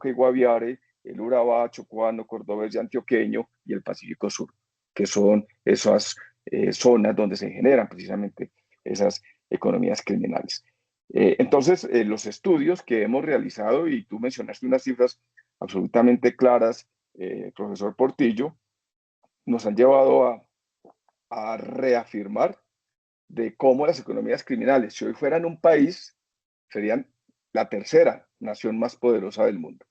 Cauca y Guaviare, el Urabá, Chocuano, Cordobés y Antioqueño y el Pacífico Sur, que son esas zonas donde se generan precisamente esas economías criminales. Entonces, los estudios que hemos realizado, y tú mencionaste unas cifras absolutamente claras, profesor Portillo, nos han llevado a reafirmar de cómo las economías criminales, si hoy fueran un país, serían la tercera nación más poderosa del mundo,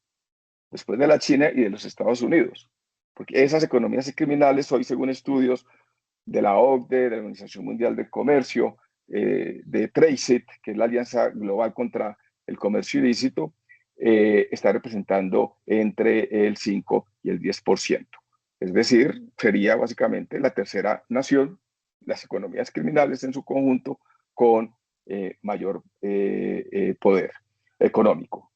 después de la China y de los Estados Unidos. Porque esas economías criminales hoy, según estudios de la OCDE, de la Organización Mundial del Comercio, de Traceit, que es la Alianza Global contra el Comercio Ilícito, está representando entre el 5 y el 10%. Es decir, sería básicamente la tercera nación, las economías criminales en su conjunto, con mayor poder económico.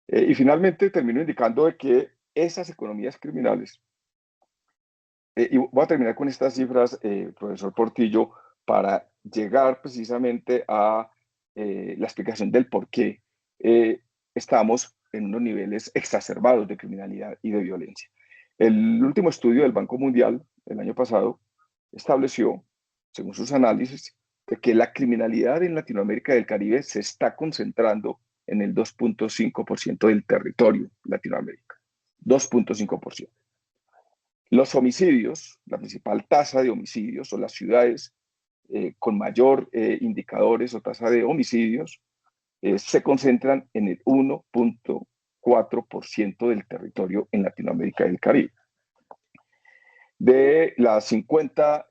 Y finalmente termino indicando de que esas economías criminales, y voy a terminar con estas cifras, profesor Portillo, para llegar precisamente a la explicación del por qué estamos en unos niveles exacerbados de criminalidad y de violencia. El último estudio del Banco Mundial, el año pasado, estableció, según sus análisis, de que la criminalidad en Latinoamérica y el Caribe se está concentrando en el 2.5% del territorio de Latinoamérica. 2.5%. Los homicidios, la principal tasa de homicidios o las ciudades con mayor indicadores o tasa de homicidios se concentran en el 1.4% del territorio en Latinoamérica y el Caribe. De las 50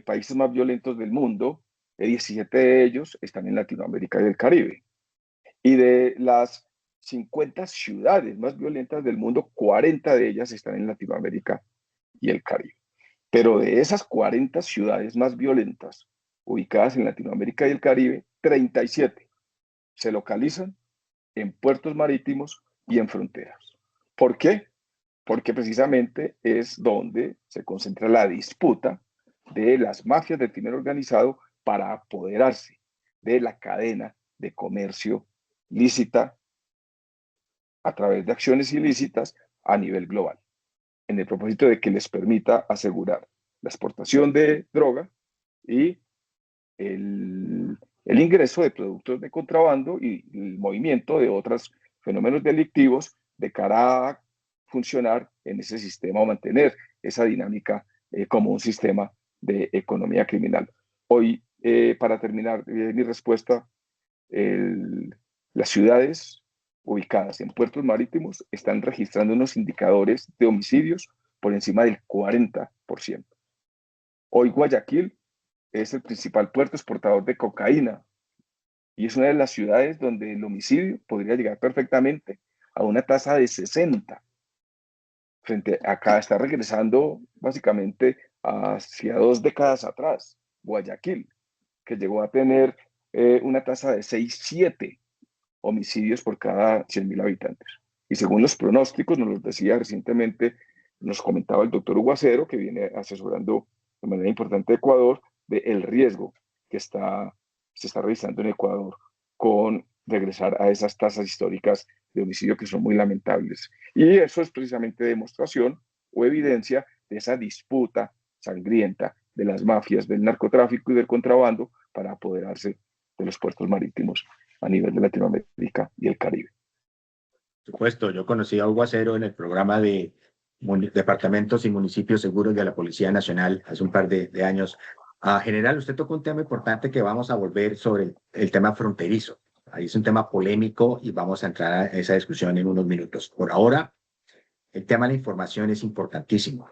países más violentos del mundo, 17 de ellos están en Latinoamérica y el Caribe. Y de las 50 ciudades más violentas del mundo, 40 de ellas están en Latinoamérica y el Caribe. Pero de esas 40 ciudades más violentas ubicadas en Latinoamérica y el Caribe, 37 se localizan en puertos marítimos y en fronteras. ¿Por qué? Porque precisamente es donde se concentra la disputa de las mafias del crimen organizado para apoderarse de la cadena de comercio lícita a través de acciones ilícitas a nivel global, en el propósito de que les permita asegurar la exportación de droga y el ingreso de productos de contrabando y el movimiento de otros fenómenos delictivos de cara a funcionar en ese sistema o mantener esa dinámica como un sistema de economía criminal. Hoy, para terminar mi respuesta, las ciudades ubicadas en puertos marítimos están registrando unos indicadores de homicidios por encima del 40%. Hoy Guayaquil es el principal puerto exportador de cocaína y es una de las ciudades donde el homicidio podría llegar perfectamente a una tasa de 60. Frente a acá está regresando básicamente hacia 2 décadas atrás, Guayaquil, que llegó a tener una tasa de 6, 7 homicidios por cada 100.000 habitantes. Y según los pronósticos, nos lo decía recientemente, nos comentaba el doctor Uguacero, que viene asesorando de manera importante a Ecuador, del riesgo que se está revisando en Ecuador con regresar a esas tasas históricas de homicidio que son muy lamentables. Y eso es precisamente demostración o evidencia de esa disputa sangrienta de las mafias del narcotráfico y del contrabando para apoderarse de los puertos marítimos a nivel de Latinoamérica y el Caribe. Por supuesto, yo conocí a Hugo Acero en el programa de departamentos y municipios seguros de la Policía Nacional hace un par de años. General, usted tocó un tema importante que vamos a volver sobre el tema fronterizo. Ahí es un tema polémico y vamos a entrar a esa discusión en unos minutos. Por ahora, el tema de la información es importantísimo.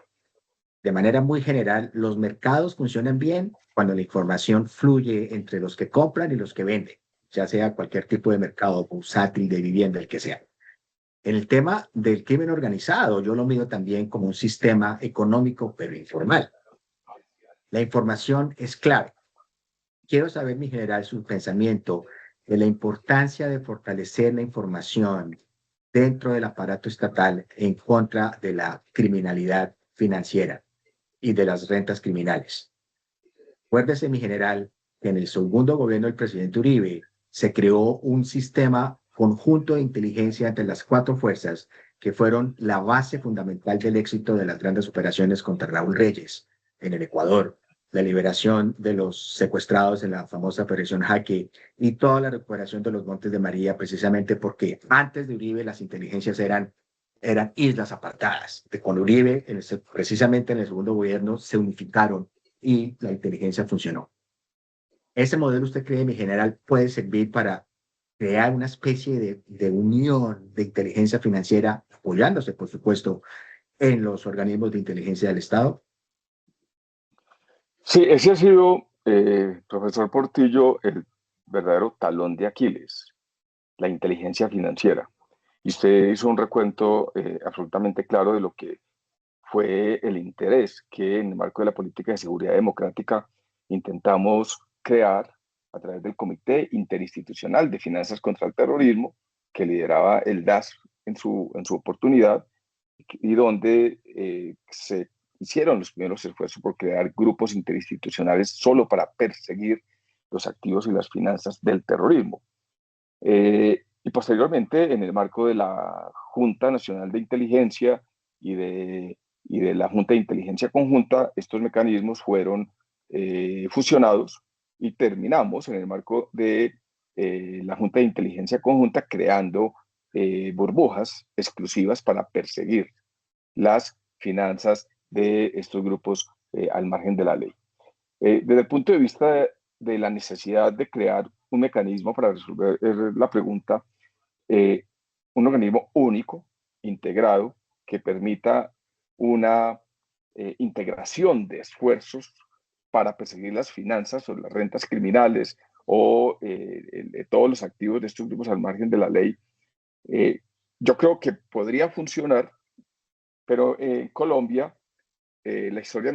De manera muy general, los mercados funcionan bien cuando la información fluye entre los que compran y los que venden, ya sea cualquier tipo de mercado, bursátil, de vivienda, el que sea. En el tema del crimen organizado, yo lo mido también como un sistema económico, pero informal. La información es clave. Quiero saber, mi general, su pensamiento de la importancia de fortalecer la información dentro del aparato estatal en contra de la criminalidad financiera y de las rentas criminales. Acuérdese, mi general, que en el segundo gobierno del presidente Uribe se creó un sistema conjunto de inteligencia entre las cuatro fuerzas que fueron la base fundamental del éxito de las grandes operaciones contra Raúl Reyes en el Ecuador, la liberación de los secuestrados en la famosa Operación Jaque y toda la recuperación de los Montes de María, precisamente porque antes de Uribe las inteligencias eran islas apartadas. Con Uribe, precisamente en el segundo gobierno, se unificaron y la inteligencia funcionó. ¿Ese modelo usted cree, mi general, puede servir para crear una especie de unión de inteligencia financiera, apoyándose, por supuesto, en los organismos de inteligencia del Estado? Sí, ese ha sido, profesor Portillo, el verdadero talón de Aquiles, la inteligencia financiera. Y usted hizo un recuento absolutamente claro de lo que fue el interés que en el marco de la política de seguridad democrática intentamos crear a través del Comité Interinstitucional de Finanzas contra el Terrorismo, que lideraba el DAS en su oportunidad, y donde se hicieron los primeros esfuerzos por crear grupos interinstitucionales solo para perseguir los activos y las finanzas del terrorismo. Y posteriormente, en el marco de la Junta Nacional de Inteligencia y de la Junta de Inteligencia Conjunta, estos mecanismos fueron fusionados y terminamos en el marco de la Junta de Inteligencia Conjunta creando burbujas exclusivas para perseguir las finanzas de estos grupos al margen de la ley. Desde el punto de vista de la necesidad de crear un mecanismo para resolver la pregunta, eh, un organismo único, integrado, que permita una integración de esfuerzos para perseguir las finanzas o las rentas criminales o todos los activos de estos grupos al margen de la ley. Yo creo que podría funcionar, pero en Colombia la historia